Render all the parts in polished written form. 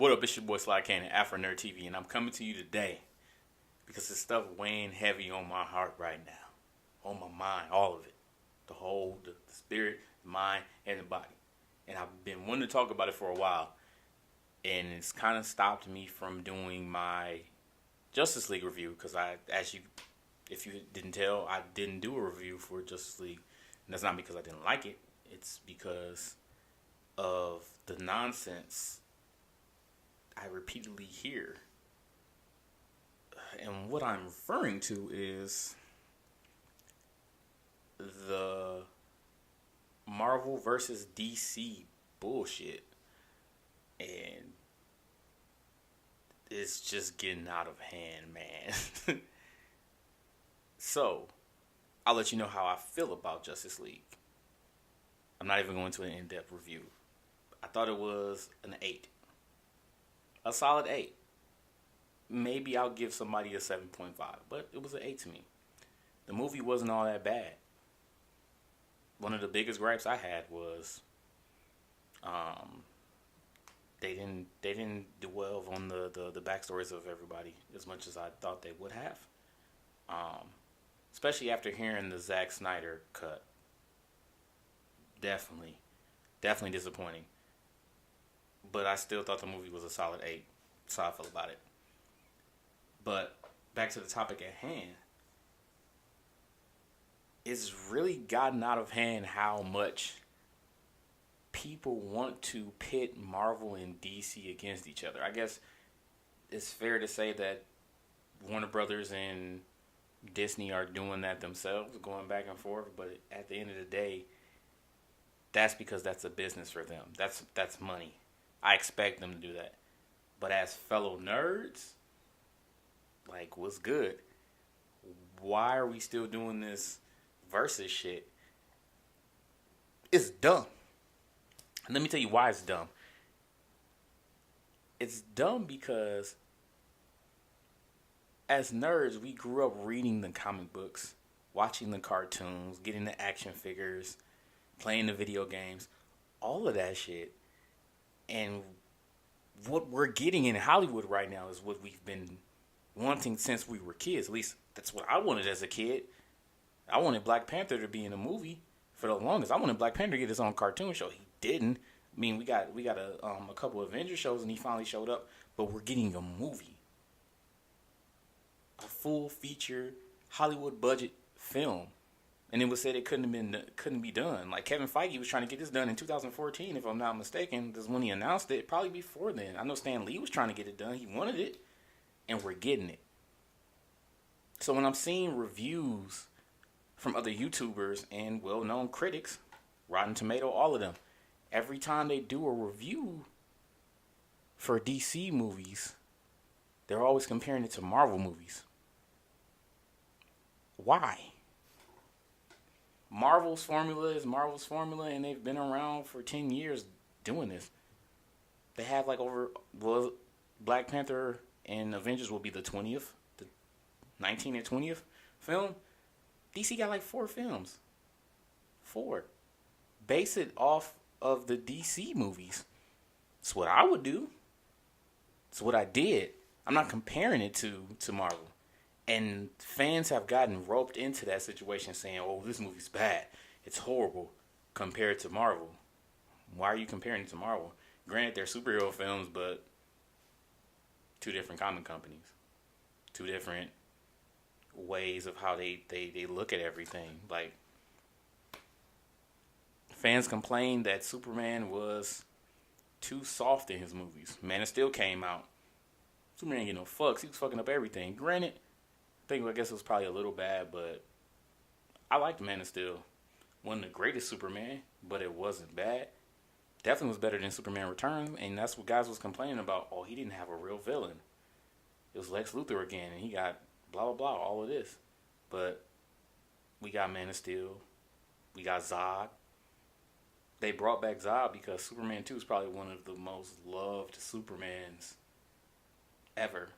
What up, it's your boy Sly Cannon, Afro Nerd TV, and I'm coming to you today because this stuff weighing heavy on my heart right now, on my mind, all of it, the spirit, the mind, and the body. And I've been wanting to talk about it for a while, and it's kind of stopped me from doing my Justice League review because if you didn't tell, I didn't do a review for Justice League, and that's not because I didn't like it. It's because of the nonsense I repeatedly hear. And what I'm referring to is the Marvel versus DC bullshit. And it's just getting out of hand, man. So, I'll let you know how I feel about Justice League. I'm not even going to an in-depth review. I thought it was an 8. A solid 8. Maybe I'll give somebody a 7.5, but it was an 8 to me. The movie wasn't all that bad. One of the biggest gripes I had was they didn't delve on the backstories of everybody as much as I thought they would have. Especially after hearing the Zack Snyder cut. Definitely disappointing. But I still thought the movie was a solid 8. That's how I feel about it. But back to the topic at hand. It's really gotten out of hand how much people want to pit Marvel and DC against each other. I guess it's fair to say that Warner Brothers and Disney are doing that themselves, going back and forth. But at the end of the day, that's because that's a business for them. That's money. I expect them to do that. But as fellow nerds, like, what's good? Why are we still doing this versus shit? It's dumb. And let me tell you why it's dumb. It's dumb because as nerds, we grew up reading the comic books, watching the cartoons, getting the action figures, playing the video games, all of that shit. And what we're getting in Hollywood right now is what we've been wanting since we were kids. At least that's what I wanted as a kid. I wanted Black Panther to be in a movie for the longest. I wanted Black Panther to get his own cartoon show. He didn't. I mean, we got a couple of Avengers shows, and he finally showed up. But we're getting a movie, a full feature Hollywood budget film. And it was said it couldn't be done. Like Kevin Feige was trying to get this done in 2014, if I'm not mistaken. This is when he announced it. Probably before then. I know Stan Lee was trying to get it done. He wanted it, and we're getting it. So when I'm seeing reviews from other YouTubers and well-known critics, Rotten Tomato, all of them, every time they do a review for DC movies, they're always comparing it to Marvel movies. Why? Marvel's formula is Marvel's formula, and they've been around for 10 years doing this. They have Black Panther and Avengers will be the 20th, the 19th and 20th film. DC got like 4 films. 4. Base it off of the DC movies. It's what I would do. It's what I did. I'm not comparing it to Marvel. And fans have gotten roped into that situation saying, oh, this movie's bad. It's horrible compared to Marvel. Why are you comparing it to Marvel? Granted, they're superhero films, but 2 different comic companies. 2 different ways of how they look at everything. Like, fans complained that Superman was too soft in his movies. Man of Steel came out. Superman didn't get no fucks. He was fucking up everything. Granted, I guess it was probably a little bad, but I liked Man of Steel. Wasn't the greatest Superman, but it wasn't bad. Definitely was better than Superman Returns, and that's what guys was complaining about. Oh, he didn't have a real villain. It was Lex Luthor again, and he got blah, blah, blah, all of this. But we got Man of Steel. We got Zod. They brought back Zod because Superman 2 is probably one of the most loved Supermans ever.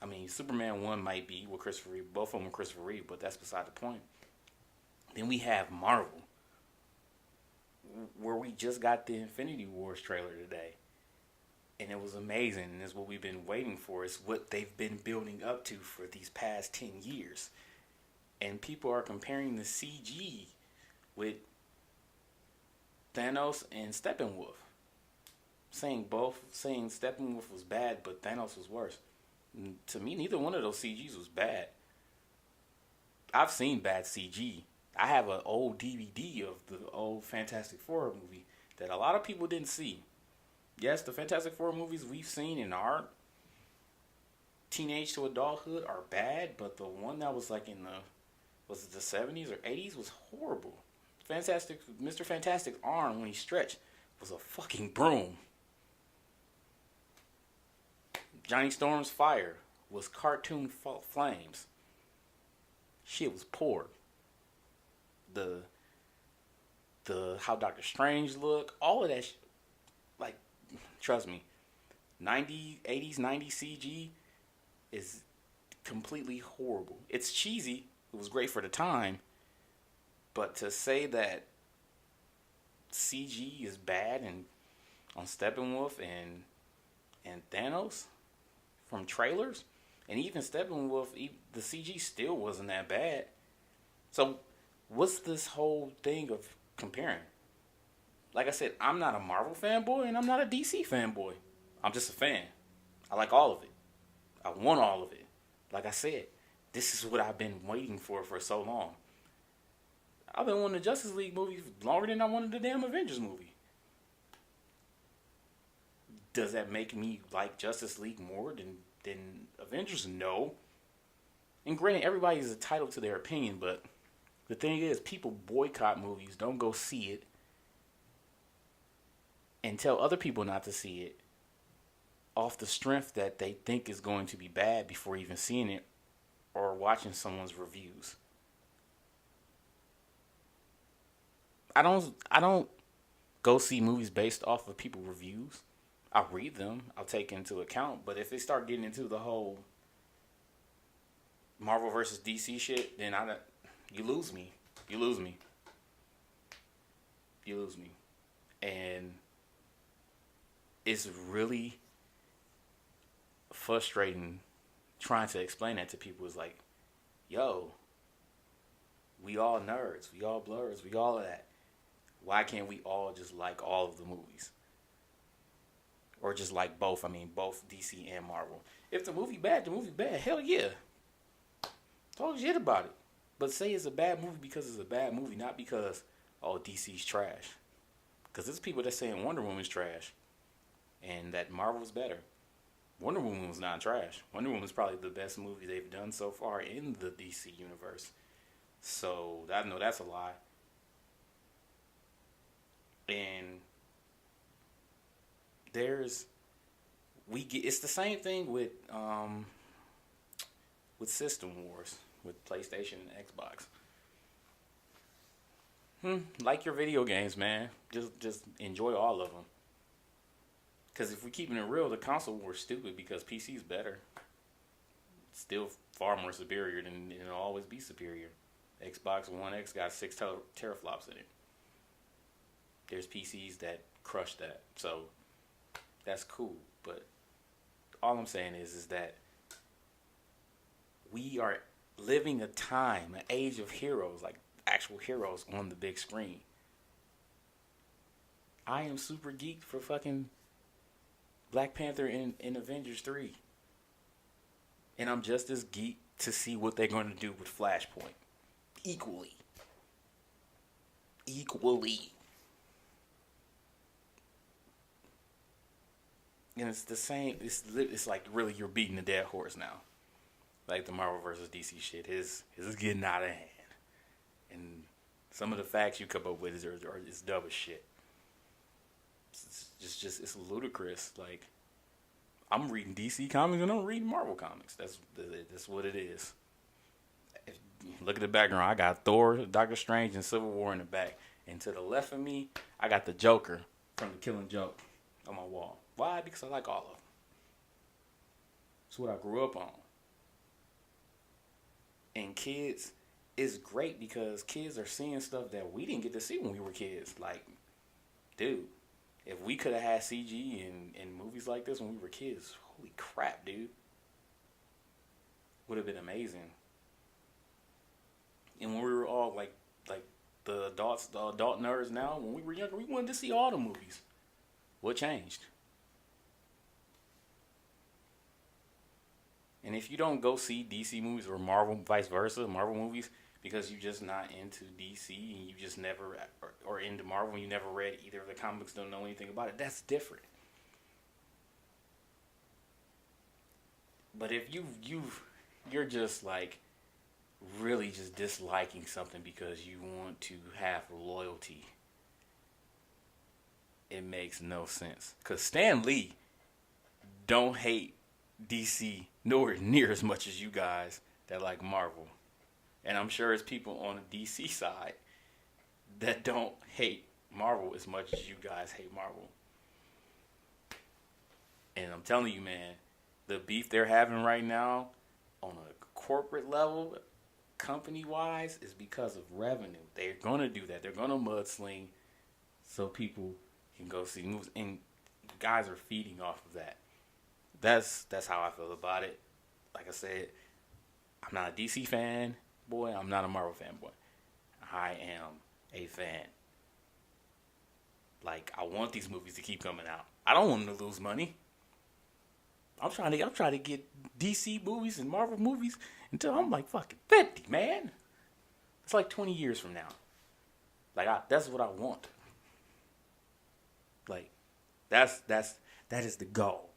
I mean, Superman 1 might be with Christopher Reeve. Both of them with Christopher Reeve, but that's beside the point. Then we have Marvel, where we just got the Infinity Wars trailer today. And it was amazing, and it's what we've been waiting for. It's what they've been building up to for these past 10 years. And people are comparing the CG with Thanos and Steppenwolf. Saying Steppenwolf was bad, but Thanos was worse. And to me, neither one of those CGs was bad. I've seen bad CG. I have an old DVD of the old Fantastic Four movie that a lot of people didn't see. Yes, the Fantastic Four movies we've seen in our teenage to adulthood are bad, but the one that was like in was it the 70s or 80s was horrible. Mr. Fantastic's arm when he stretched was a fucking broom. Johnny Storm's fire was cartoon flames. Shit was poor. The how Doctor Strange looked, all of that shit, like, trust me, 80s, 90s CG is completely horrible. It's cheesy. It was great for the time. But to say that CG is bad and on Steppenwolf and Thanos from trailers, and even Steppenwolf, the CG still wasn't that bad. So what's this whole thing of comparing? Like I said, I'm not a Marvel fanboy and I'm not a DC fanboy. I'm just a fan. I like all of it. I want all of it. Like I said, this is what I've been waiting for so long. I've been wanting the Justice League movie longer than I wanted the damn Avengers movie. Does that make me like Justice League more than Avengers? No. And granted, everybody is entitled to their opinion, but the thing is, people boycott movies, don't go see it, and tell other people not to see it off the strength that they think is going to be bad before even seeing it or watching someone's reviews. I don't go see movies based off of people's reviews. I'll read them, I'll take into account, but if they start getting into the whole Marvel versus DC shit, then you lose me. You lose me. You lose me. And it's really frustrating trying to explain that to people. It's like, yo, we all nerds, we all blurs, we all of that. Why can't we all just like all of the movies? Or just like both. I mean, both DC and Marvel. If the movie bad, the movie bad. Hell yeah. Talk shit about it. But say it's a bad movie because it's a bad movie, not because, oh, DC's trash. Because there's people that saying Wonder Woman's trash. And that Marvel's better. Wonder Woman was not trash. Wonder Woman's probably the best movie they've done so far in the DC universe. So, I know that's a lie. And it's the same thing with System Wars, with PlayStation and Xbox. Like your video games, man. Just enjoy all of them. Because if we're keeping it real, the console wars stupid because PC's better. It's still far more superior than it'll always be superior. Xbox One X got 6 teraflops in it. There's PCs that crush that. So that's cool. But all I'm saying is that we are living a time, an age of heroes, like actual heroes on the big screen. I am super geeked for fucking Black Panther in Avengers 3. And I'm just as geeked to see what they're going to do with Flashpoint. Equally. And it's the same. It's like really you're beating a dead horse now. Like the Marvel versus DC shit is getting out of hand. And some of the facts you come up with is dumb as shit. It's ludicrous. Like, I'm reading DC comics and I'm reading Marvel comics. That's what it is. Look at the background. I got Thor, Doctor Strange, and Civil War in the back. And to the left of me, I got the Joker from The Killing Joke on my wall. Why? Because I like all of them. It's what I grew up on. And kids, it's great because kids are seeing stuff that we didn't get to see when we were kids. Like, dude, If we could have had CG in movies like this when we were kids, holy crap, dude. Would have been amazing. And when we were all like the adult nerds now, when we were younger, we wanted to see all the movies. What changed? And if you don't go see DC movies or Marvel, vice versa, Marvel movies, because you're just not into DC and you just never, or into Marvel and you never read either of the comics, don't know anything about it, that's different. But if you're just like really just disliking something because you want to have loyalty, it makes no sense. Because Stan Lee don't hate DC nowhere near as much as you guys that like Marvel. And I'm sure it's people on the DC side that don't hate Marvel as much as you guys hate Marvel. And I'm telling you, man, the beef they're having right now on a corporate level, company-wise, is because of revenue. They're going to do that. They're going to mudsling so people can go see movies. And guys are feeding off of that. That's how I feel about it. Like I said, I'm not a DC fan, boy. I'm not a Marvel fan, boy. I am a fan. Like, I want these movies to keep coming out. I don't want them to lose money. I'm trying to get DC movies and Marvel movies until I'm like fucking 50, man. It's like 20 years from now. Like, that's what I want. Like, that is the goal.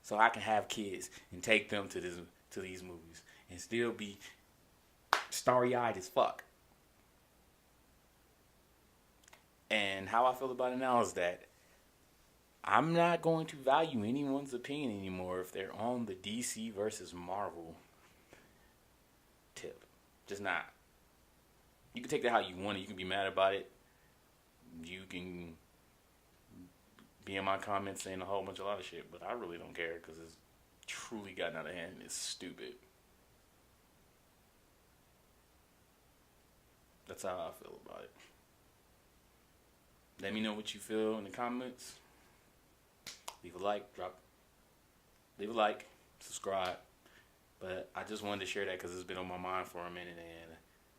So I can have kids and take them to these movies and still be starry-eyed as fuck. And how I feel about it now is that I'm not going to value anyone's opinion anymore if they're on the DC versus Marvel tip. Just not. You can take that how you want it. You can be mad about it. You can be in my comments saying a whole bunch of lot of shit, but I really don't care because it's truly gotten out of hand and it's stupid. That's how I feel about it. Let me know what you feel in the comments. Leave a like, subscribe. But I just wanted to share that because it's been on my mind for a minute, and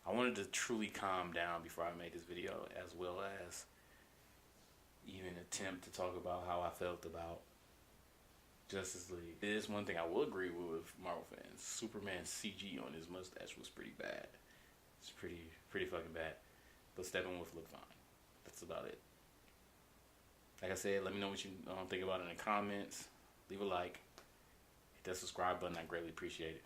I wanted to truly calm down before I made this video, as well as even attempt to talk about how I felt about Justice League. It is one thing I will agree with Marvel fans. Superman's CG on his mustache was pretty bad. It's pretty fucking bad. But Steppenwolf looked fine. That's about it. Like I said, let me know what you think about it in the comments. Leave a like. Hit that subscribe button. I greatly appreciate it.